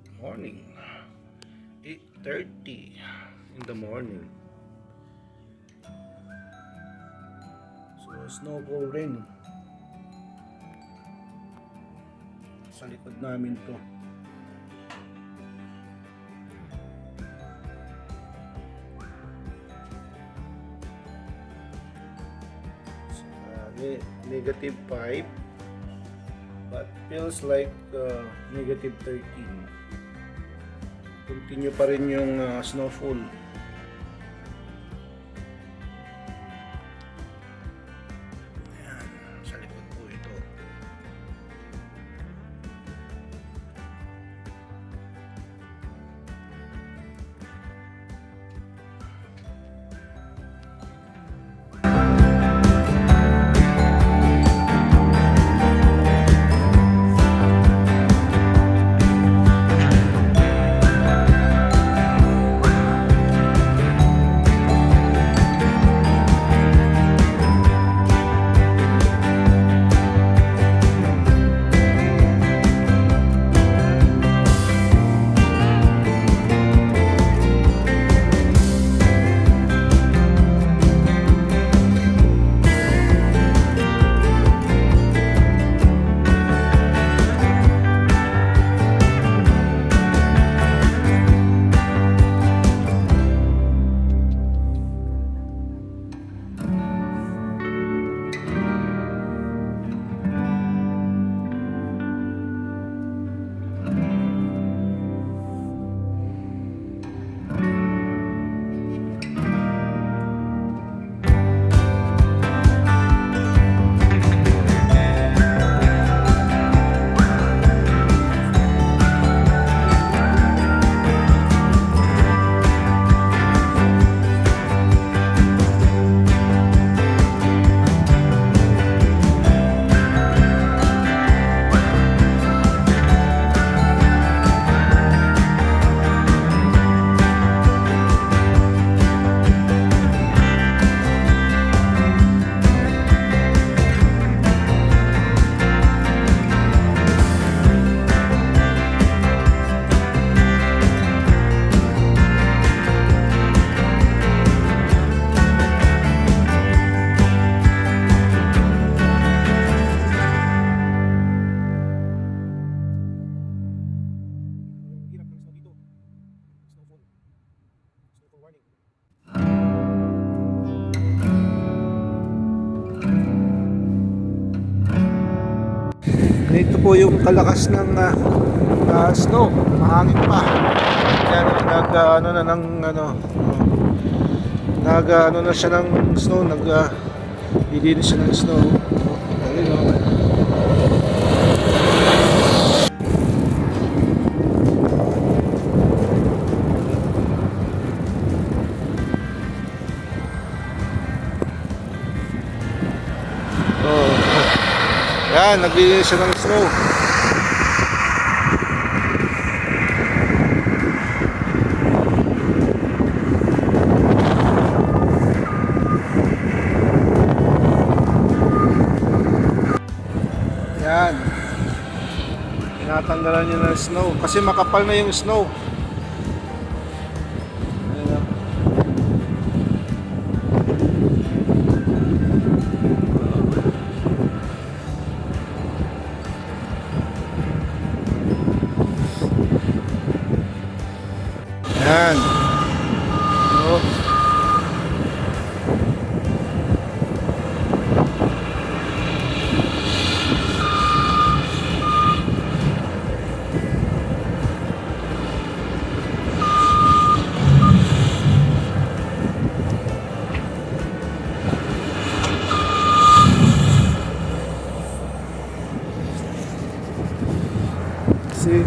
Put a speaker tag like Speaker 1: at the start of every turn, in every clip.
Speaker 1: Good morning. 8:30 in the morning. So, snowfall rin. Sa likod namin to. Negative 5 but feels like negative 13. Continue pa rin yung snowfall. Ayan, sa likod po ito. Ito po yung kalakas ng snow, mahangin pa. Kaya na siya ng snow, dilinis siya ng snow. Galing, oh. Yan, naglilinis siya ng snow. Yan. Tinatanggalan niya ng snow kasi makapal na yung snow. Yan. Oh. See,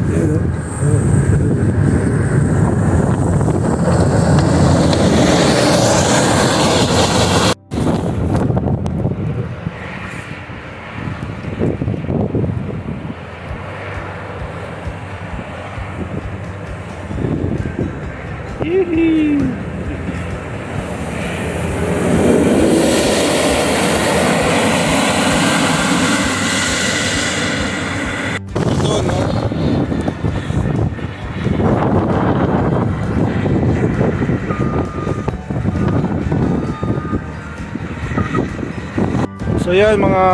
Speaker 1: So yan mga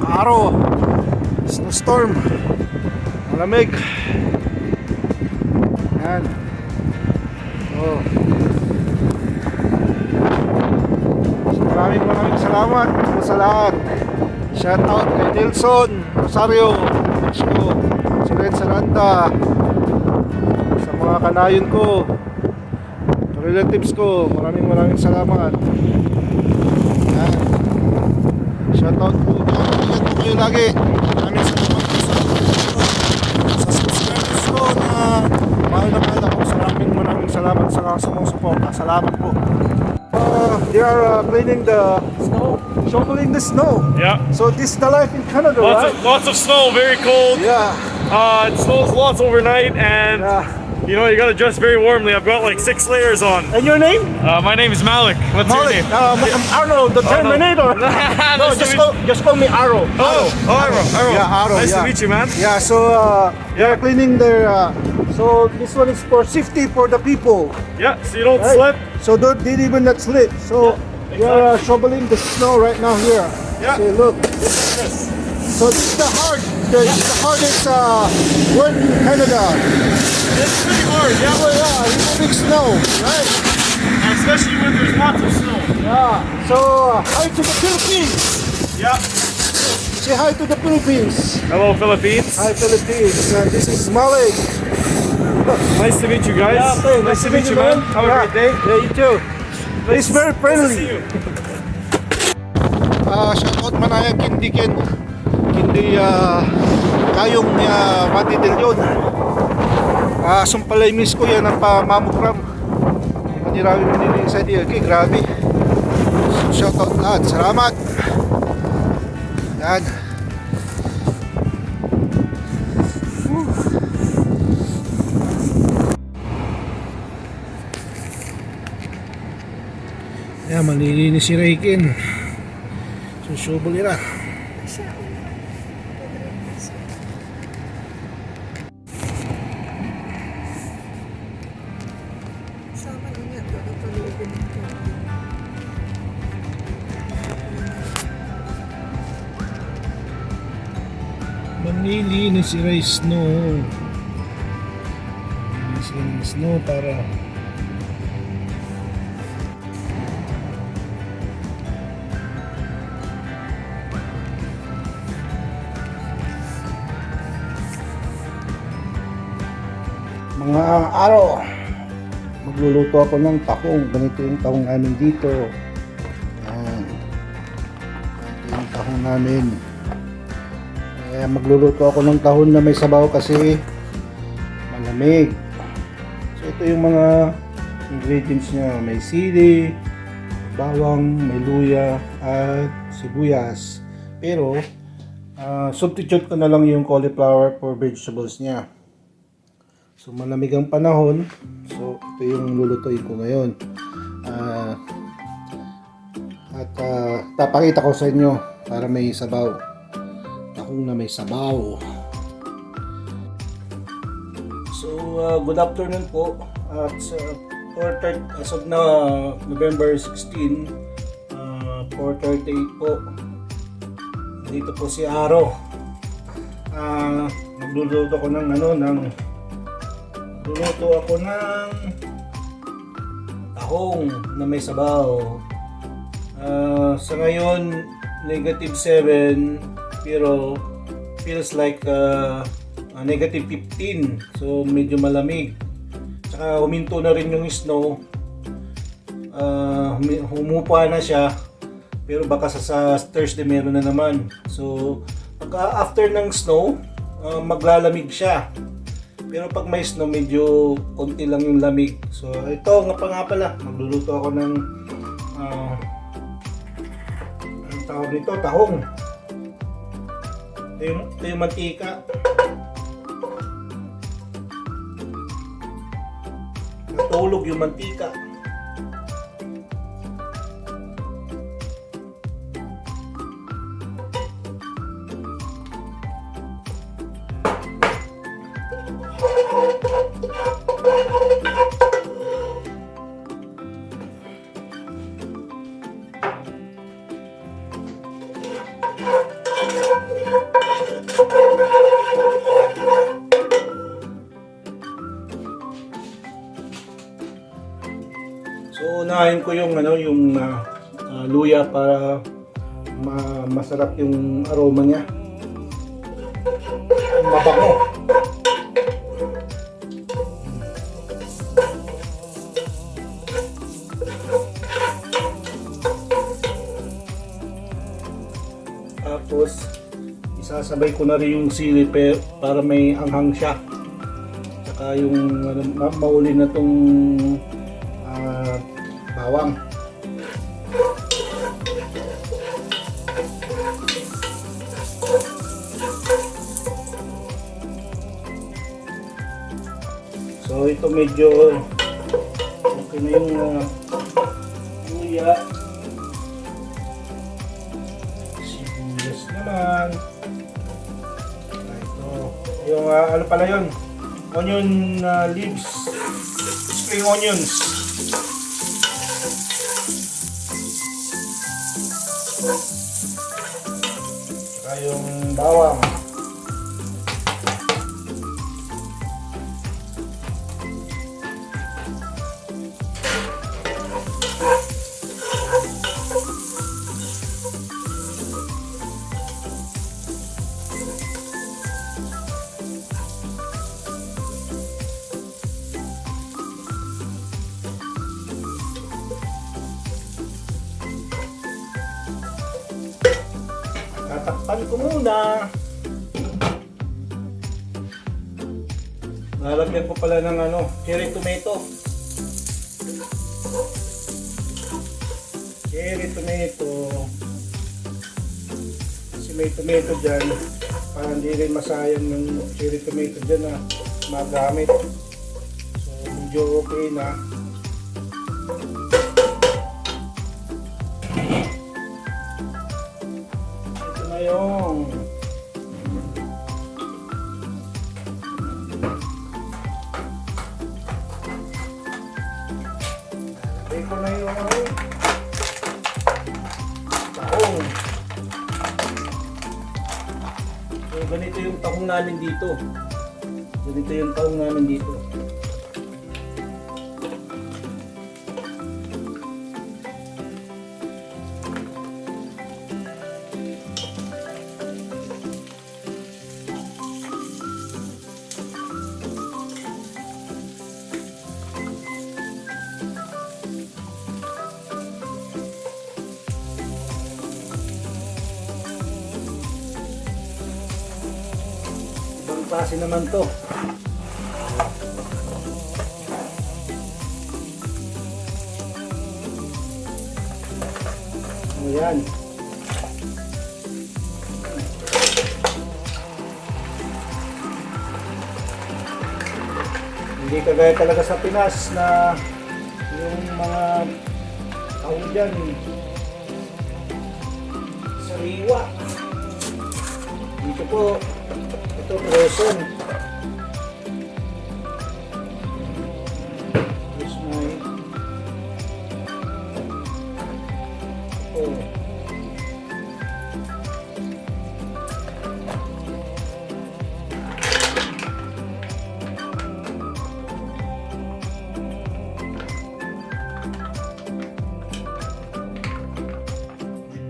Speaker 1: araw, snowstorm, malamig. Yan. Oh. So, maraming salamat sa lahat. Shout out kay Nelson Rosario, Isko, si Red Saranda, sa mga kanayon ko, relatives ko, maraming salamat. Yan. Shout out po. Ingat po kayo lagi. Maraming salamat po sa subscribers ko na mahal ako. Maraming salamat sa sumusuporta. Salamat po. They are cleaning the snow, shoveling the snow.
Speaker 2: Yeah.
Speaker 1: So this is the life in Canada, right?
Speaker 2: Lots of snow, very cold.
Speaker 1: Yeah.
Speaker 2: It snows lots overnight, and you know you gotta dress very warmly. I've got like 6 layers on.
Speaker 1: And your name?
Speaker 2: My name is Malik. What's
Speaker 1: Malik.
Speaker 2: your name?
Speaker 1: I'm Arnold, the Terminator. No,
Speaker 2: Nice to
Speaker 1: just call me Arrow.
Speaker 2: Arrow.
Speaker 1: Yeah, Arrow.
Speaker 2: Nice
Speaker 1: yeah.
Speaker 2: to meet you, man.
Speaker 1: Yeah, so they're cleaning their. So this one is for safety for the people.
Speaker 2: Yeah, so you don't
Speaker 1: Right?
Speaker 2: slip.
Speaker 1: So they even not slip. So you're shoveling the snow right now here.
Speaker 2: Yeah.
Speaker 1: See, look.
Speaker 2: Yes.
Speaker 1: So this is the hardest work in Canada.
Speaker 2: It's pretty hard,
Speaker 1: Yeah,
Speaker 2: yeah.
Speaker 1: well, yeah, removing snow, right?
Speaker 2: Especially when there's lots of snow.
Speaker 1: Yeah. So hi to the Philippines.
Speaker 2: Yeah.
Speaker 1: Say hi to the Philippines.
Speaker 2: Hello, Philippines.
Speaker 1: Hi Philippines. This is Malik.
Speaker 2: Nice to meet you guys.
Speaker 1: Yeah, okay,
Speaker 2: Nice to meet you, man. Have a great day.
Speaker 1: Yeah, you too. He's very
Speaker 2: Nice to see
Speaker 1: friendly.
Speaker 2: you.
Speaker 1: Shout out Manaya Kindi kayong Mati Del Yon. Sumpalay miss ko yan ang pamamukram. Manirami manili sa diya. Okay, grabe. So, shout out lahat. Salamat. Yan. Yan, malilinis si Raikin. Susubol nila.
Speaker 3: Sama niya ito, natulogin ito.
Speaker 1: Manilinis si Ray Snow. Manilinis si Snow para mga araw. Magluluto ako ng tahong. Ganito yung tahong namin dito. Yan. Ganito yung tahong namin. Kaya magluluto ako ng tahong na may sabaw kasi malamig. So ito yung mga ingredients niya. May sili, bawang, may luya, at sibuyas. Pero substitute ko na lang yung cauliflower for vegetables niya. So malamig ang panahon. So ito yung lulutuin ko ngayon. Tapakita ko sa inyo para may sabaw. Tahong na may sabaw. So good afternoon po. At as of now, November 16, 4:38 po. Dito po si Aro. Nagluluto ako ng luluto ako ng tahong na may sabaw. Sa ngayon, -7 pero feels like -15. So medyo malamig. Tsaka huminto na rin yung snow. Humupa na siya. Pero baka sa Thursday meron na naman. So pagka after ng snow, maglalamig siya. Pero pag may snow, medyo konti lang yung lamig. So ito nga pala, magluluto ako ng anong tawag nito? Tahong. Ito yung mantika. Natulog yung mantika. unahin ko yung luya para masarap yung aroma niya. Mabango. Tapos isasabay ko na rin yung sili para may anghang siya. Tsaka yung mauli na tong bawang. So ito medyo okay na yung luya. Sibuyas naman. Ito. Yung ano pala yun? Onion leaves. Spring onions. Saka yung bawang. Tatakpan ko muna. Lalagyan ko pala ng cherry tomato. Cherry tomato. Kasi may tomato dyan. Para hindi rin masayang ng cherry tomato dyan na magamit. So medyo okay na. Yung lagay ko na yung tahong. So ganito yung tahong namin dito. Ganito yung tahong namin dito. Klase naman to. Ayan. Hindi kagaya talaga sa Pinas na yung mga tao dyan sariwa. Dito po ito frozen. Here's my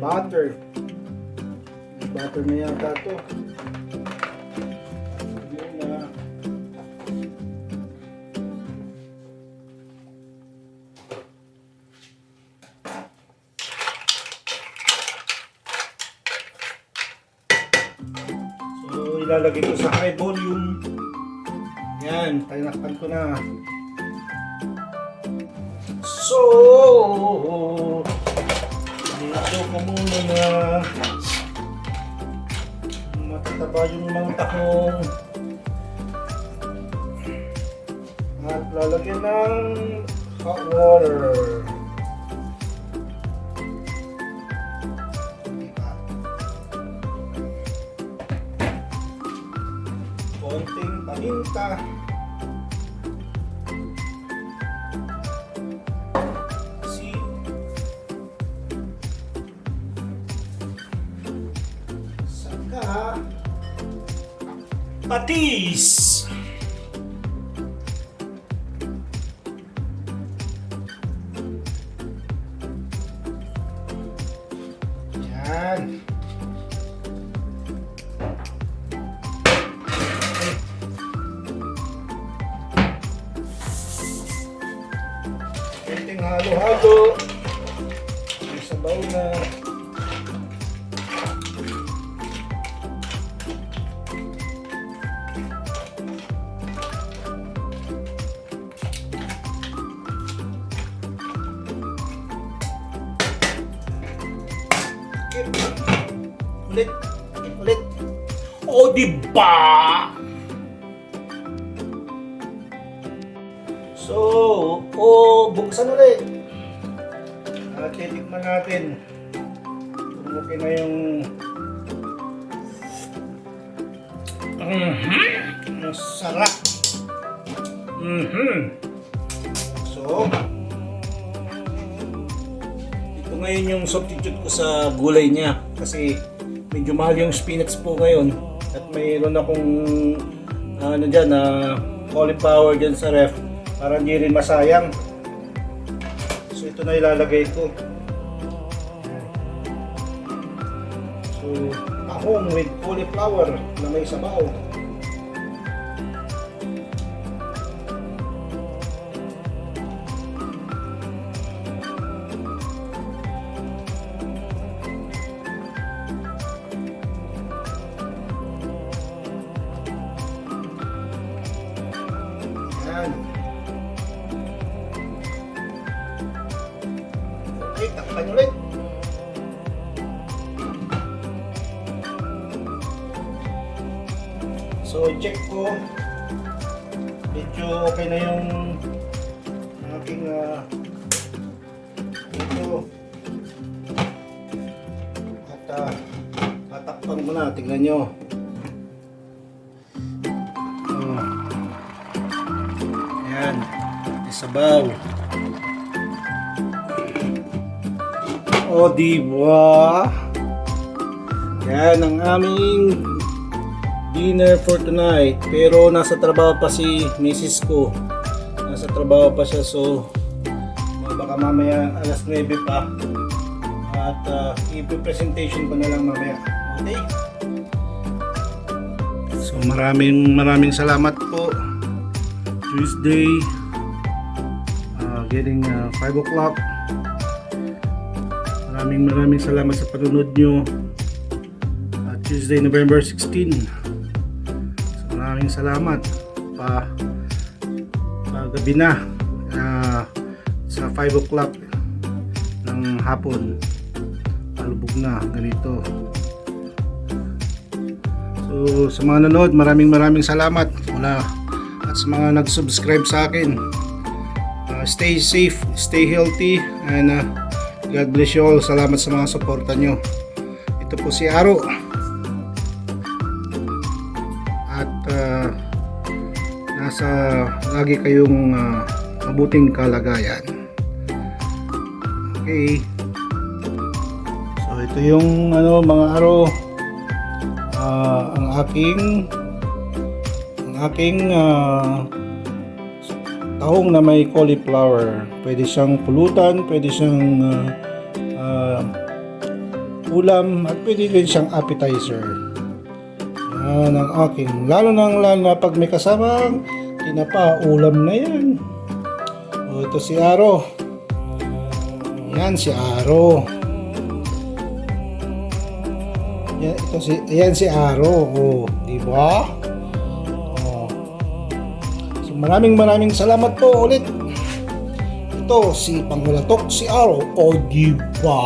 Speaker 1: butter. Butter na yata to. So ilalagay ko sa high volume. Yan, tinakpan ko na. So dito ko muna na matataba yung mga tahong at lalagyan ng hot water. Konting paminta. Patis. halo-halo. May sabaw na. Ulit. Ulit. O, diba? So, buksan ulit. Titikman natin. Kung okay na yung ang sarap. So, ito ngayon yung substitute ko sa gulay niya kasi medyo mahal yung spinach po ngayon at mayroon akong cauliflower dyan sa ref para hindi rin masayang. So ito na ilalagay ko. So tahong with cauliflower na may sabaw. Yan. Okay, takpan ulit. So, check ko. Medyo okay na yung aking ito. At tatakpan ko na. Tingnan nyo. Ayan. Isabaw. O, diba? Yan ang aming dinner for tonight. Pero nasa trabaho pa si Mrs. ko. Nasa trabaho pa siya. So, baka mamaya alas 9 pa. At i-presentation ko na lang mamaya. Okay? So, maraming salamat po. Tuesday. Getting 5 o'clock. Maraming salamat sa panunod nyo. Tuesday, November 16. So, maraming salamat. Gabi na. Sa 5 o'clock ng hapon. Palubog na. Ganito. So, sa mga nanood, maraming salamat. At sa mga nag-subscribe sa akin. Stay safe, stay healthy, and God bless you all. Salamat sa mga suporta nyo. Ito po si Aro. At nasa lagi kayong mabuting kalagayan. Okay. So ito yung mga Aro. Ang aking tahong na may cauliflower. Pwede siyang pulutan, pwede siyang ulam, at pwede rin siyang appetizer. Yan ang aking. Lalo na pag may kasamang tinapa, ulam na yan. O, ito si Aro. Yan si Aro. Yan si Aro. O, diba? Maraming salamat po ulit. Ito si Pangulatok, si Aro. O, diba?